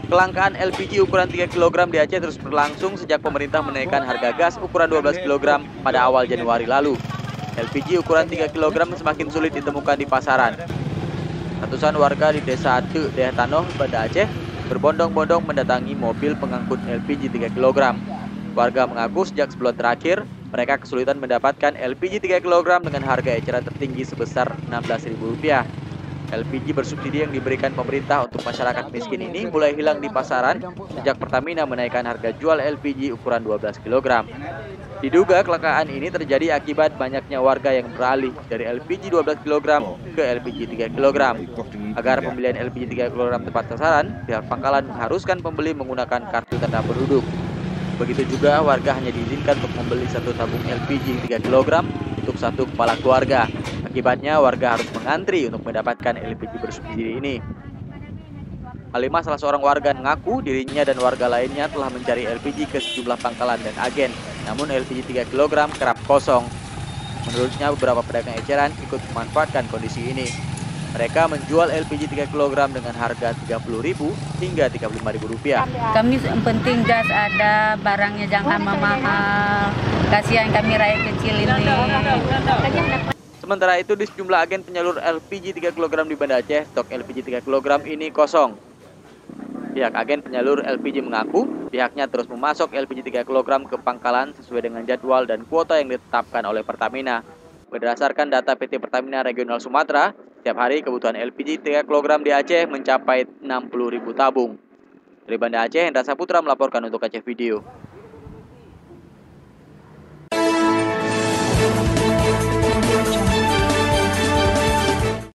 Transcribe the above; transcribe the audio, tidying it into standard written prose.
Kelangkaan LPG ukuran 3 kg di Aceh terus berlangsung sejak pemerintah menaikkan harga gas ukuran 12 kg pada awal Januari lalu. LPG ukuran 3 kg semakin sulit ditemukan di pasaran. Ratusan warga di Desa Ate, Daya Tanoh, Banda Aceh berbondong-bondong mendatangi mobil pengangkut LPG 3 kg. Warga mengaku sejak sebulan terakhir, mereka kesulitan mendapatkan LPG 3 kg dengan harga eceran tertinggi sebesar Rp16.000. LPG bersubsidi yang diberikan pemerintah untuk masyarakat miskin ini mulai hilang di pasaran sejak Pertamina menaikkan harga jual LPG ukuran 12 kg. Diduga kelangkaan ini terjadi akibat banyaknya warga yang beralih dari LPG 12 kg ke LPG 3 kg. Agar pembelian LPG 3 kg tepat sasaran, pihak pangkalan mengharuskan pembeli menggunakan kartu tanda penduduk. Begitu juga warga hanya diizinkan untuk membeli satu tabung LPG 3 kg untuk satu kepala keluarga. Akibatnya warga harus mengantri untuk mendapatkan LPG bersubsidi ini. Halimah, salah seorang warga, mengaku dirinya dan warga lainnya telah mencari LPG ke sejumlah pangkalan dan agen. Namun LPG 3 kg kerap kosong. Menurutnya beberapa pedagang eceran ikut memanfaatkan kondisi ini. Mereka menjual LPG 3 kg dengan harga Rp30.000 hingga Rp35.000. Kami yang penting gas ada, barangnya jangan mahal. Kasihan kami rakyat kecil ini. Sementara itu di sejumlah agen penyalur LPG 3 kg di Banda Aceh, stok LPG 3 kg ini kosong. Pihak agen penyalur LPG mengaku pihaknya terus memasok LPG 3 kg ke pangkalan sesuai dengan jadwal dan kuota yang ditetapkan oleh Pertamina. Berdasarkan data PT Pertamina Regional Sumatera, setiap hari kebutuhan LPG 3 kg di Aceh mencapai 60.000 tabung. Dari Banda Aceh, Hendra Saputra melaporkan untuk Aceh Video.